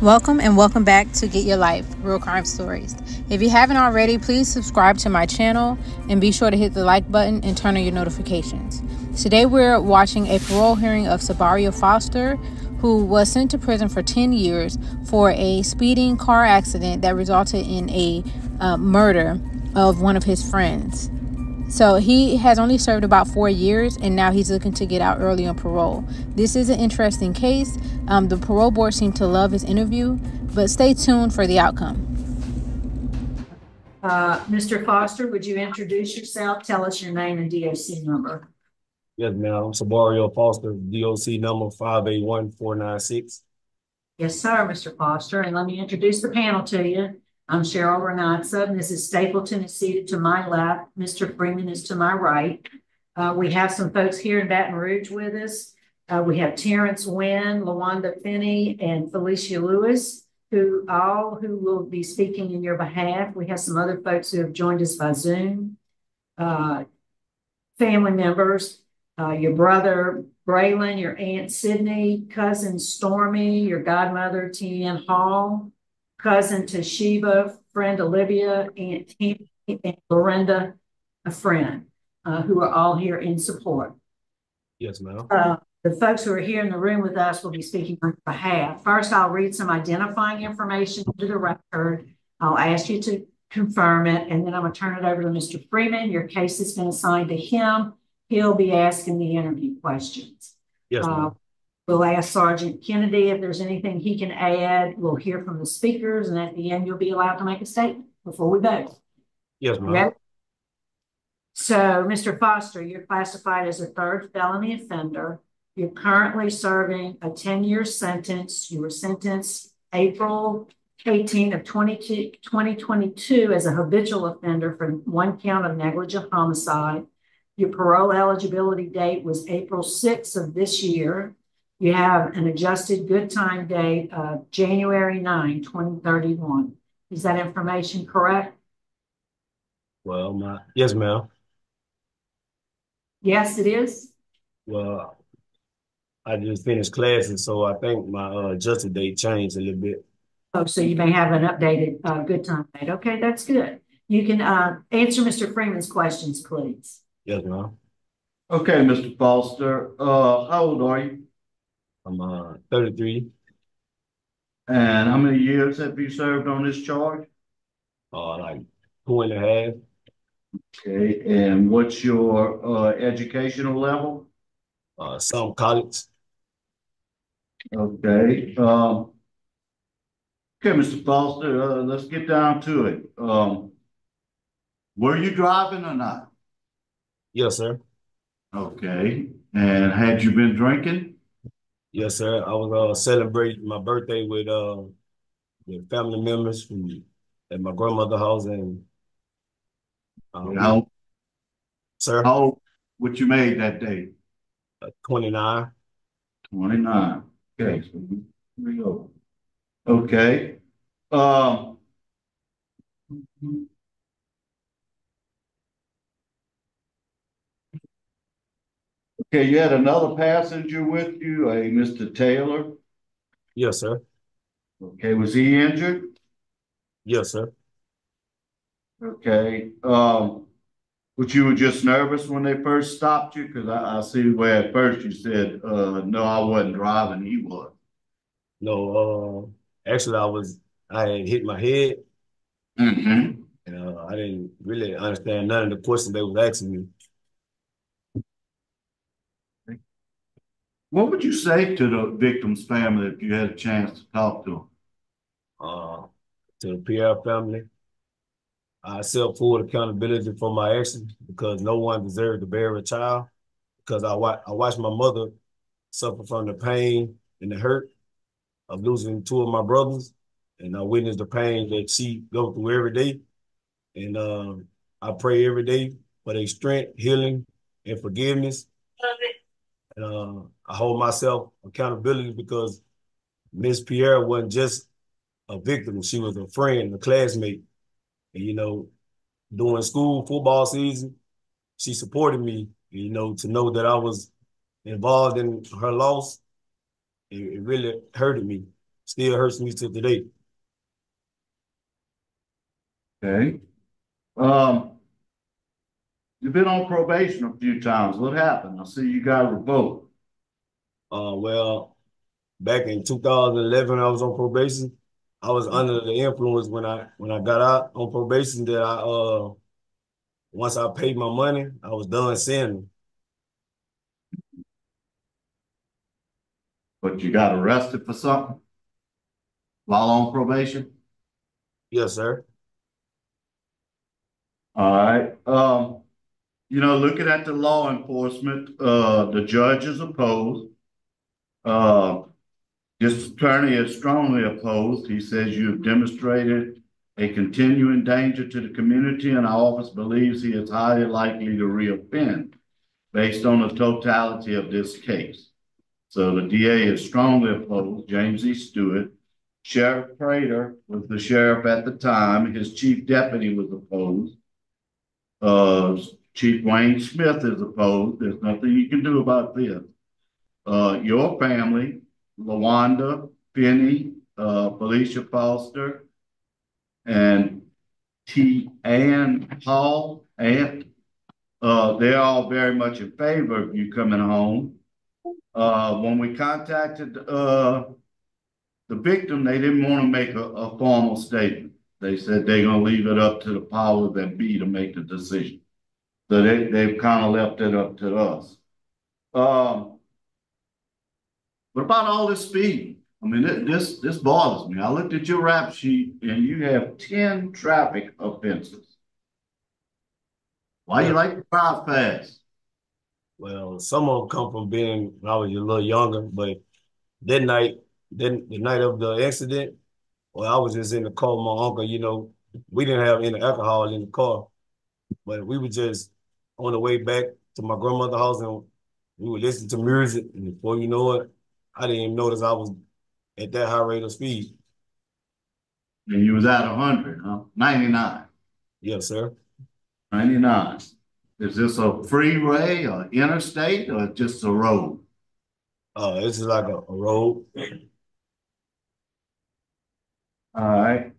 Welcome and welcome back to Get Your Life, Real Crime Stories. If you haven't already, please subscribe to my channel and be sure to hit the like button and turn on your notifications. Today we're watching a parole hearing of Sabario Foster, who was sent to prison for 10 years for a speeding car accident that resulted in a murder of one of his friends. So he has only served about 4 years, and now he's looking to get out early on parole. This is an interesting case. The parole board seemed to love his interview, but stay tuned for the outcome. Mr. Foster, would you introduce yourself? Tell us your name and DOC number. Yes, ma'am. I'm Sabario Foster, DOC number 581496. Yes, sir, Mr. Foster. And let me introduce the panel to you. I'm Cheryl Renatza. Mrs. Stapleton is seated to my left. Mr. Freeman is to my right. We have some folks here in Baton Rouge with us. We have Terrence Wynn, LaWanda Finney, and Felicia Lewis, who will be speaking in your behalf. We have some other folks who have joined us by Zoom. Family members, your brother Braylon, your aunt Sydney, cousin Stormy, your godmother Tian Hall, cousin Toshiba, friend Olivia, Aunt Tammy, and Lorinda, a friend, who are all here in support. Yes, ma'am. The folks who are here in the room with us will be speaking on behalf. First, I'll read some identifying information to the record. I'll ask you to confirm it, and then I'm going to turn it over to Mr. Freeman. Your case has been assigned to him. He'll be asking the interview questions. Yes, ma'am. We'll ask Sergeant Kennedy if there's anything he can add. We'll hear from the speakers, and at the end, you'll be allowed to make a statement before we vote. Yes, ma'am. Ready? So, Mr. Foster, you're classified as a third felony offender. You're currently serving a 10-year sentence. You were sentenced April 18 of 2022 as a habitual offender for one count of negligent homicide. Your parole eligibility date was April 6th of this year. You have an adjusted good time date of January 9, 2031. Is that information correct? Well, yes, ma'am. Yes, it is. Well, I just finished classes, so I think my adjusted date changed a little bit. Oh, so you may have an updated good time date. Okay, that's good. You can answer Mr. Freeman's questions, please. Yes, ma'am. Okay, Mr. Foster, how old are you? I'm 33. And how many years have you served on this charge? Like 2.5. Okay, and what's your educational level? Some college. Okay, Mr. Foster, let's get down to it. Were you driving or not? Yes, sir. Okay, and had you been drinking? Yes, sir. I was celebrating my birthday with family members at my grandmother's house, and sir, how what you made that day? 29. 29. Okay, so we go. Okay. Okay, you had another passenger with you, a Mr. Taylor. Yes, sir. Okay, was he injured? Yes, sir. Okay. But you were just nervous when they first stopped you? Because I see where at first you said, no, I wasn't driving, he was. No, actually I had hit my head. Mm-hmm. And I didn't really understand none of the questions they was asking me. What would you say to the victim's family if you had a chance to talk to them? To the Pierre family, I accept full accountability for my actions because no one deserved to bury a child. Because I watched my mother suffer from the pain and the hurt of losing two of my brothers, and I witnessed the pain that she go through every day. And I pray every day for their strength, healing, and forgiveness. And I hold myself accountability because Miss Pierre wasn't just a victim; she was a friend, a classmate. And during school football season, she supported me. To know that I was involved in her loss, it really hurted me. still hurts me to today. Okay. You've been on probation a few times. What happened? I see you got revoked. Well, back in 2011, I was on probation. I was under the influence when I got out on probation that once I paid my money, I was done sinning. But you got arrested for something while on probation? Yes, sir. All right. Looking at the law enforcement, the judge is opposed. Uh, this attorney is strongly opposed. He says you have demonstrated a continuing danger to the community, and our office believes he is highly likely to reoffend based on the totality of this case. So the DA is strongly opposed. James E. Stewart. Sheriff Prater was the sheriff at the time. His chief deputy was opposed. Chief Wayne Smith is opposed. There's nothing you can do about this. Your family, LaWanda, Finney, Felicia Foster, and Ann Hall, they're all very much in favor of you coming home. When we contacted the victim, they didn't want to make a formal statement. They said they're going to leave it up to the powers that be to make the decision. So they've kind of left it up to us. What about all this speed? I mean, this bothers me. I looked at your rap sheet and you have 10 traffic offenses. Why you like to drive fast? Well, some of them come from being when I was a little younger, but that night, then the night of the accident, well, I was just in the car with my uncle, we didn't have any alcohol in the car, but we were just on the way back to my grandmother's house and we would listen to music. And before you know it, I didn't even notice I was at that high rate of speed. And you was at 100, huh? 99. Yes, sir. 99. Is this a freeway or interstate or just a road? This is like a road. All right.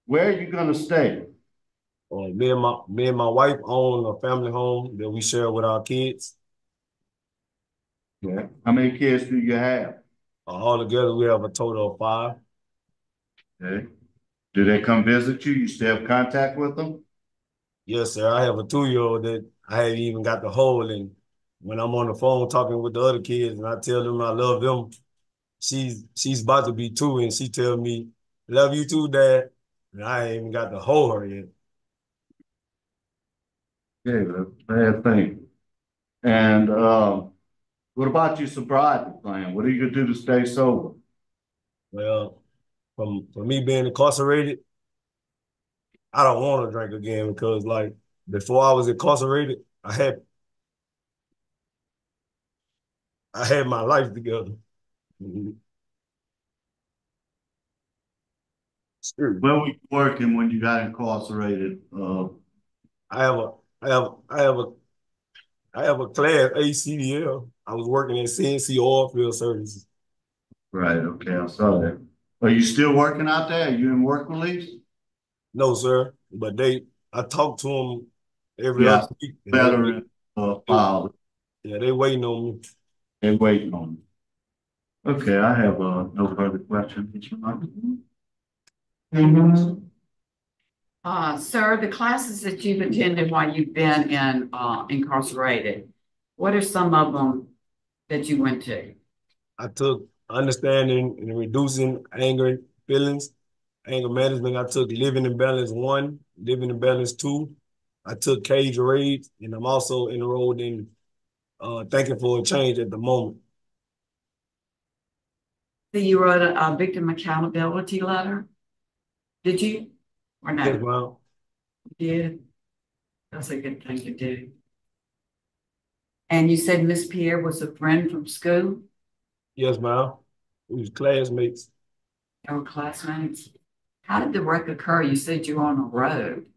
Where are you gonna stay? Me and my wife own a family home that we share with our kids. Yeah. How many kids do you have? All together, we have a total of 5. Okay. Do they come visit you? You still have contact with them? Yes, sir. I have a 2-year-old that I haven't even got the hold. And when I'm on the phone talking with the other kids and I tell them I love them, she's about to be 2 and she tell me, "Love you too, Dad." And I ain't even got to hold her yet. Yeah, that's a bad thing. And what about your sobriety plan? What are you gonna do to stay sober? Well, for me being incarcerated, I don't want to drink again because like before I was incarcerated, I had my life together. Sure. Where were you working when you got incarcerated? I have a I have I have a I have a class ACDL. I was working at CNC Oilfield Services. Right, okay, I saw that. Are you still working out there? Are you in work release? No, sir. But I talk to them every Yeah, other week. And veteran file. they waiting on me. They're waiting on you. Okay, I have no further questions. Sir, the classes that you've attended while you've been incarcerated, what are some of them that you went to? I took understanding and reducing anger feelings, anger management. I took living in balance 1, living in balance 2. I took cage rage, and I'm also enrolled in thinking for a change at the moment. So you wrote a victim accountability letter? Did you? Or no? Yes, ma'am. You did? That's a good thing to do. And you said Miss Pierre was a friend from school? Yes, ma'am. We was classmates. They were classmates? How did the wreck occur? You said you were on a road.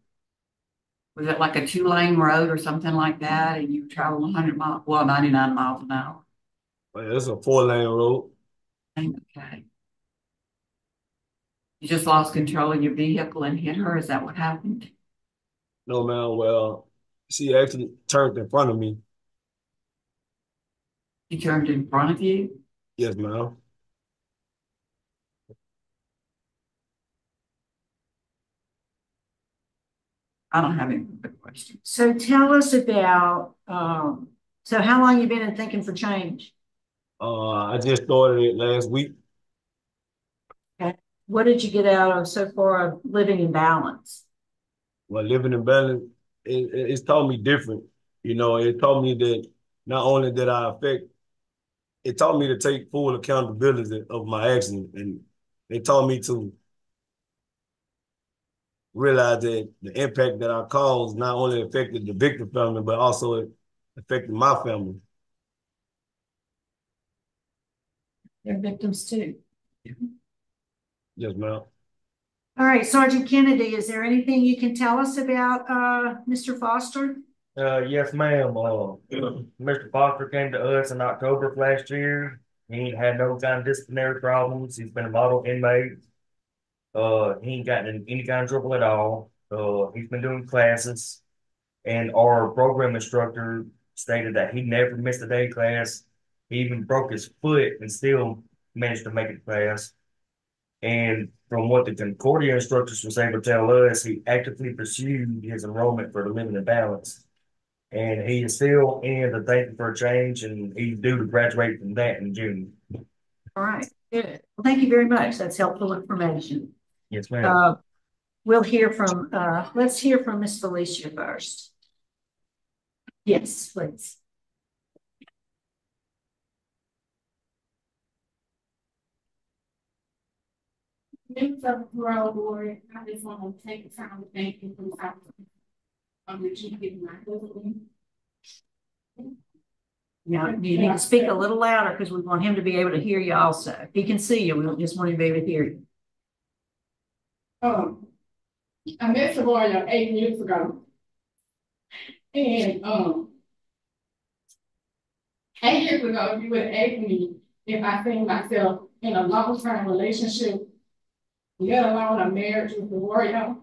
Was it like a 2-lane road or something like that? And you traveled 100 miles, well, 99 miles an hour? Well, it's a 4-lane road. Okay. You just lost control of your vehicle and hit her? Is that what happened? No, man. Well, she actually turned in front of me. She turned in front of you? Yes, ma'am. I don't have any further questions. So tell us about, so how long you been in Thinking for Change? I just started it last week. Okay. What did you get out of so far of living in balance? Well, living in balance, it's taught me different. You know, it taught me that not only did I affect, it taught me to take full accountability of my actions, and it taught me to realize that the impact that I caused not only affected the victim family, but also it affected my family. They're victims too. Yes, ma'am. All right, Sergeant Kennedy, is there anything you can tell us about Mr. Foster? Yes, ma'am. Mr. Foster came to us in October of last year. He ain't had no kind of disciplinary problems. He's been a model inmate. He ain't gotten in any kind of trouble at all. He's been doing classes, and our program instructor stated that he never missed a day class. He even broke his foot and still managed to make it class. And from what the Concordia instructors was able to tell us, he actively pursued his enrollment for the Living in Balance. And he is still in the Thinking for a Change, and he's due to graduate from that in June. All right, good. Well, thank you very much. That's helpful information. Yes, ma'am. We'll hear from, let's hear from Miss Felicia first. Yes, please. Members of the parole board, I just want to take the time to thank you for the opportunity that you giving my husband. Now, you need to speak a little louder because we want him to be able to hear you also. If he can see you, we just want him to be able to hear you. I met Savoria 8 years ago. And 8 years ago, if you would have asked me if I seen myself in a long-term relationship, let alone a marriage with Savoria,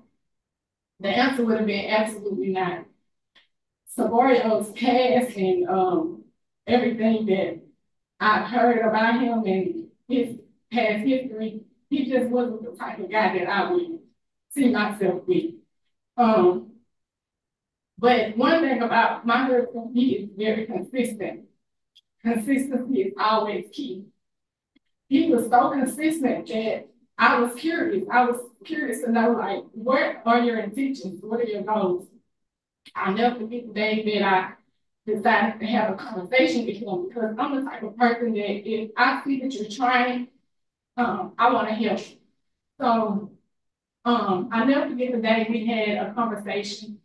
the answer would have been absolutely not. Savoria's past and everything that I've heard about him and his past history, he just wasn't the type of guy that I would see myself with. But one thing about my husband, he is very consistent. Consistency is always key. He was so consistent that I was curious. I was curious to know, like, what are your intentions? What are your goals? I'll never forget the day that I decided to have a conversation with him because I'm the type of person that if I see that you're trying, I want to help you. So I'll never forget the day we had a conversation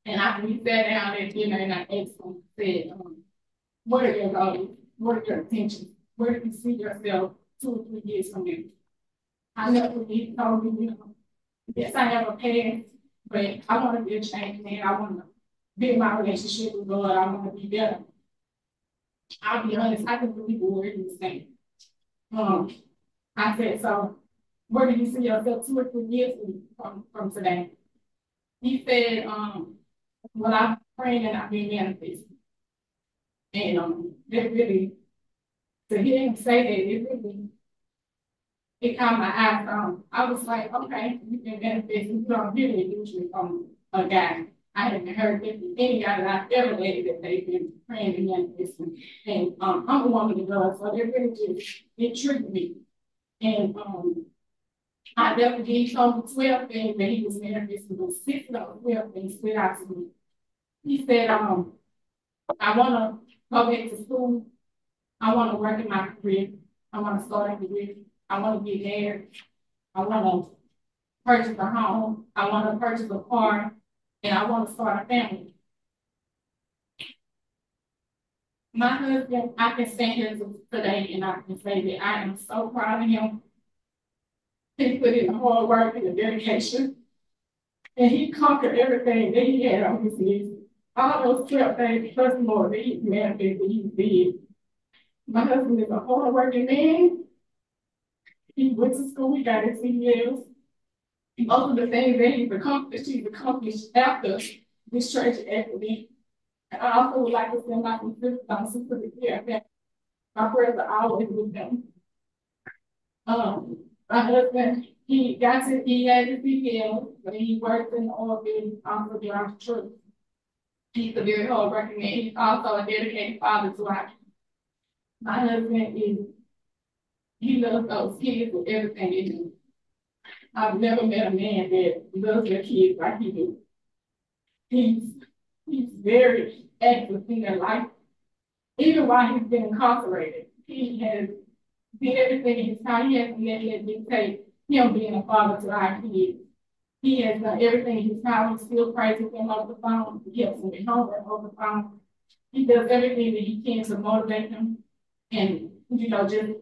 and after we sat down at dinner and I asked him, said, what are your goals? What are your intentions? Where do you see yourself 2 or 3 years from now? I never forget he told me, yes, I have a past, but I want to be a changed man. I want to build my relationship with God. I want to be better. I'll be honest, I didn't believe a word he was saying. I said, so where do you see yourself 2 or 3 years from today? He said, well, I'm praying and I've been manifesting. And that really, to hear him say that, it caught my eye. I was like, okay, you can manifest. You don't hear it usually from a guy. I haven't heard any guy that I've ever dated that they've been praying and manifesting. And I'm a woman of God, so it really just, it tricked me. And I definitely told him 12 things that he was manifesting, but 6 of those 12 things stood out to me. He said, I want to go back to school. I want to work in my career. I want to start a career. I want to get married. I want to purchase a home. I want to purchase a car. And I want to start a family. My husband, I can stand here today and I can say that I am so proud of him. He put in the hard work and the dedication. And he conquered everything that he had on his knees. All those 12 things plus more that he manifested, he did. My husband is a hard-working man. He went to school, he got his CDLs. Most of the things that he's accomplished after this tragic accident. And I also would like to send my condolences to the PFM. My prayers are always with them. My husband, he had his CDL, but he works in the oil field, also drives trucks. He's a very hard-working man. He's also a dedicated father to our. My husband he loves those kids with everything they do. I've never met a man that loves their kids like he do. He's very active in their life. Even while he's been incarcerated, he has did everything in his time. He hasn't let it dictate him being a father to our kids. He has done everything in his power. He still prays with them over the phone. He helps them with homework over the phone. He does everything that he can to motivate them and, just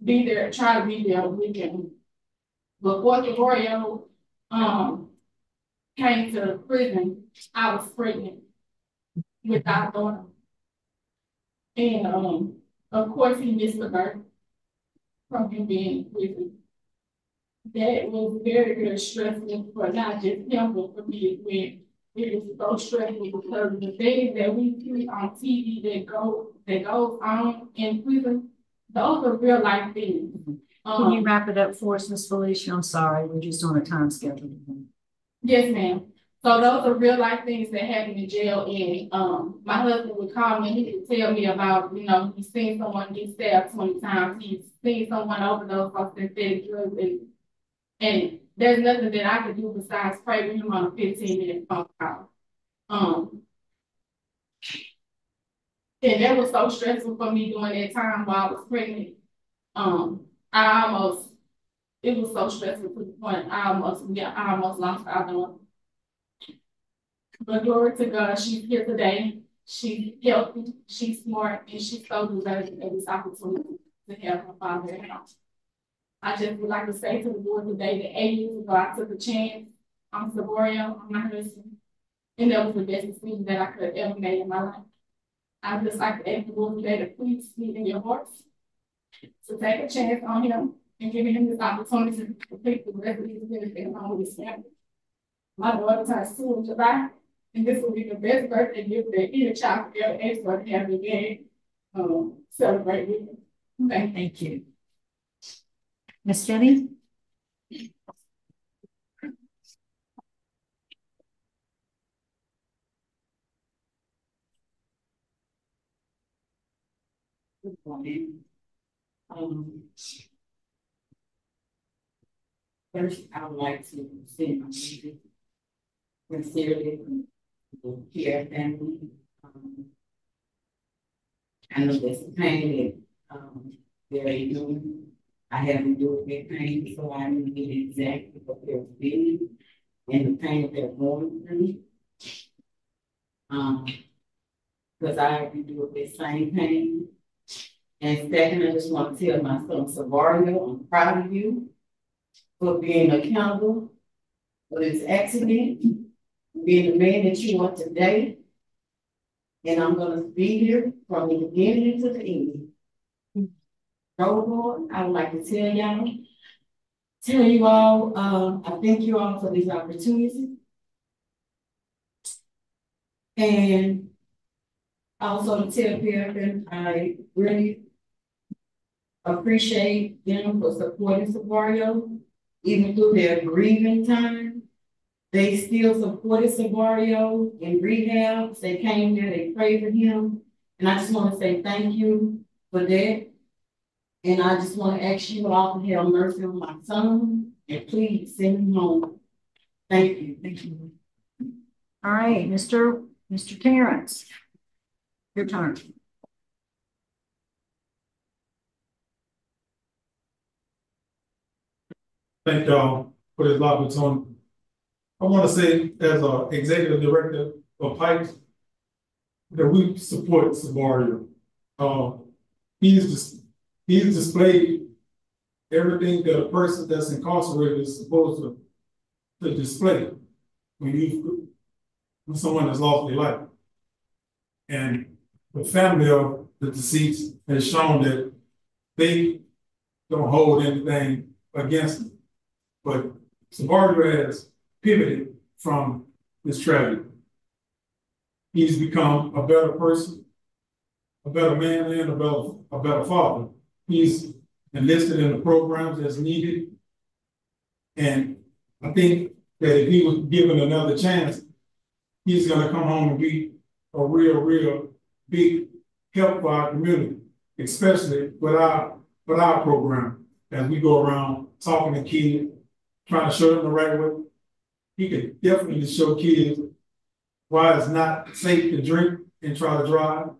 be there, try to be there with them. Before Gregorio came to prison, I was pregnant with our daughter. And of course he missed the birth from him being in prison. That was very, very stressful for not just him, but for me as well. It was so stressful because the things that we see on TV that goes on in prison, those are real life things. Can you wrap it up for us, Ms. Felicia? I'm sorry, we're just on a time schedule. Yes, ma'am. So those are real life things that happen in jail. And my husband would call me, he would tell me about, he's seen someone get stabbed 20 times, he's seen someone overdose on synthetic drugs, and there's nothing that I could do besides pray with him on a 15-minute phone call. And that was so stressful for me during that time while I was pregnant. It was so stressful to the point I almost lost our daughter. But glory to God, she's here today. She's healthy, she's smart, and she's so deserving of this opportunity to have her father at home. I just would like to say to the board today that 8 years ago, I took a chance on Saborio, on my husband, and that was the best decision that I could have ever made in my life. I'd just like to ask the board today to please speak in your hearts, to take a chance on him and giving him this opportunity to complete the rest of his benefit home with his family. My daughter turns 2 in July, and this will be the best birthday gift that any child could ever ask for to have a day celebrate with him. Thank you. Ms. Jenny? Good morning. First, I would like to send my sincerely to Pierre family. I know there's some pain that they're doing. I haven't endured their pain, so I know exactly what they're feeling and the pain they're going through. Because I have endured the same pain. And second, I just want to tell my son Savario, I'm proud of you for being accountable for this accident, being the man that you are today. And I'm going to be here from the beginning to the end. Lord, I would like to tell you all, I thank you all for this opportunity. And also to tell PFM, I really appreciate them for supporting Savario, even through their grieving time. They still supported Savario in rehab. They came there, they prayed for him. And I just want to say thank you for that. And I just want to ask you all to have mercy on my son and please send him home. Thank you. Thank you. All right, Mr. Terrence, your turn. Thank y'all for this opportunity. I want to say, as an executive director of Pikes, that we support Savario. He's displayed everything that a person that's incarcerated is supposed to display when someone has lost their life. And the family of the deceased has shown that they don't hold anything against him. But Sabario has pivoted from this tragedy. He's become a better person, a better man, and a better father. He's enlisted in the programs as needed. And I think that if he was given another chance, he's going to come home and be a real big help for our community, especially with our program. As we go around talking to kids, trying to show them the right way, he could definitely show kids why it's not safe to drink and try to drive.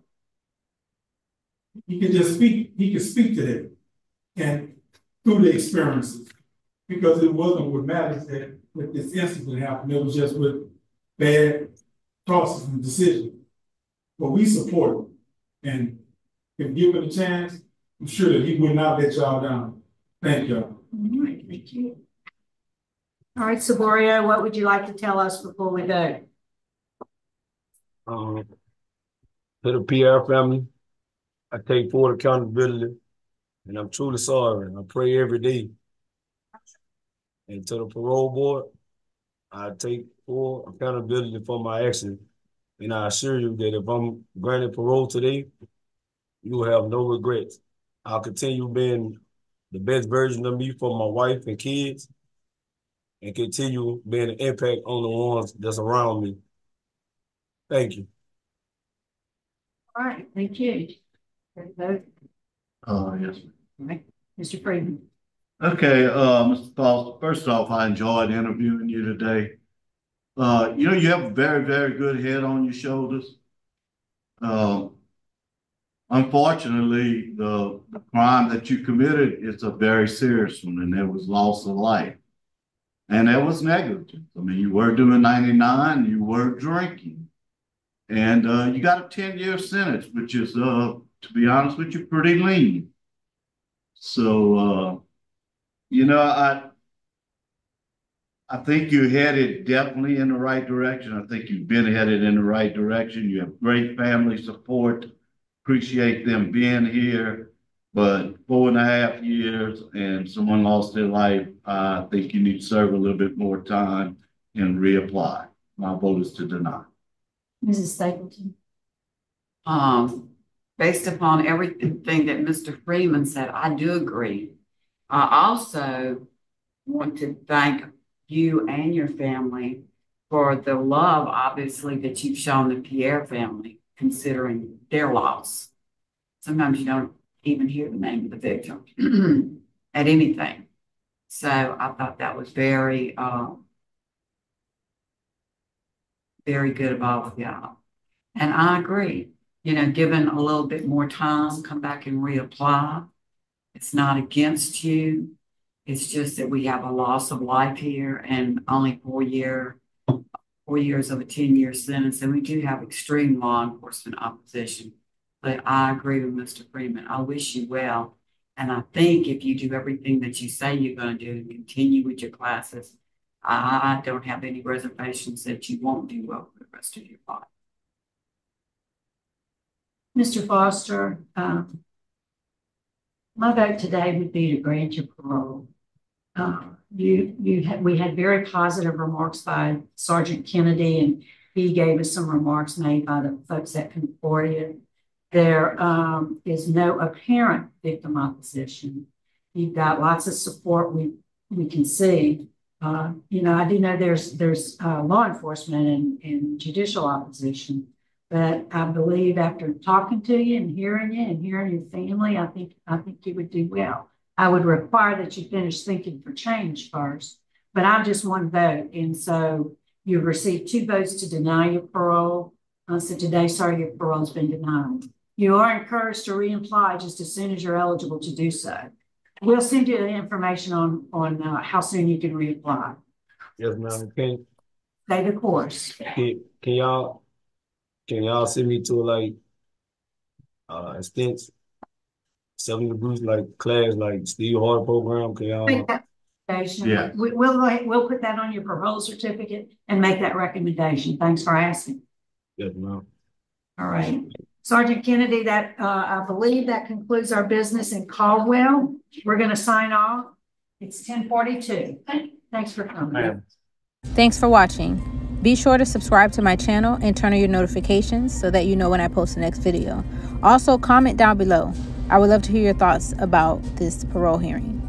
He could just speak. He could speak to them, and through the experiences, because it wasn't with matters that with this incident happened. It was just with bad choices and decisions. But we support him, and if given a chance, I'm sure that he would not let y'all down. Thank y'all. All right, thank you. All right, Sabario, what would you like to tell us before we go? To the Pierre family, I take full accountability, and I'm truly sorry. I pray every day. And to the parole board, I take full accountability for my actions. And I assure you that if I'm granted parole today, you will have no regrets. I'll continue being the best version of me for my wife and kids, and continue being an impact on the ones that's around me. Thank you. All right, thank you. Yes. All right, Mr. Freeman. Okay, Mr. Foster, first off, I enjoyed interviewing you today. You know, you have a very good head on your shoulders. Unfortunately, the crime that you committed is a very serious one, and there was loss of life. And there was negligence. I mean, you were doing 99, you were drinking. And you got a 10-year sentence, which is, to be honest with you, pretty lean. So, you know, I think you're headed definitely in the right direction. I think you've been headed in the right direction. You have great family support. Appreciate them being here. But 4.5 years and someone lost their life, I think you need to serve a little bit more time and reapply. My vote is to deny. Mrs. Stapleton. Based upon everything that Mr. Freeman said, I do agree. I also want to thank you and your family for the love, obviously, that you've shown the Pierre family, considering their loss. Sometimes you don't even hear the name of the victim at anything. So I thought that was very good of all of y'all. And I agree, you know, given a little bit more time, come back and reapply. It's not against you. It's just that we have a loss of life here and only 4 years of a 10-year sentence. And we do have extreme law enforcement opposition. But I agree with Mr. Freeman. I wish you well. And I think if you do everything that you say you're going to do and continue with your classes, I don't have any reservations that you won't do well for the rest of your life. Mr. Foster, my vote today would be to grant you parole. We had very positive remarks by Sergeant Kennedy, and he gave us some remarks made by the folks at Concordia. There is no apparent victim opposition. You've got lots of support we can see. You know, I do know there's law enforcement and judicial opposition, but I believe after talking to you and hearing your family, I think you would do well. I would require that you finish thinking for change first, but I'm just one vote. And so you've received 2 votes to deny your parole. So today, sorry, your parole has been denied. You are encouraged to reapply just as soon as you're eligible to do so. We'll send you the information on how soon you can reapply. Yes, ma'am. Stay the course. Can y'all send me to like instance 7 degrees like class like Steve Harvey program? Can y'all? Yeah. We'll put that on your parole certificate and make that recommendation. Thanks for asking. Yes, ma'am. All right. Sergeant Kennedy, that I believe that concludes our business in Caldwell. We're going to sign off. It's 10:42. Thanks for coming. Ma'am. Thanks for watching. Be sure to subscribe to my channel and turn on your notifications so that you know when I post the next video. Also, comment down below. I would love to hear your thoughts about this parole hearing.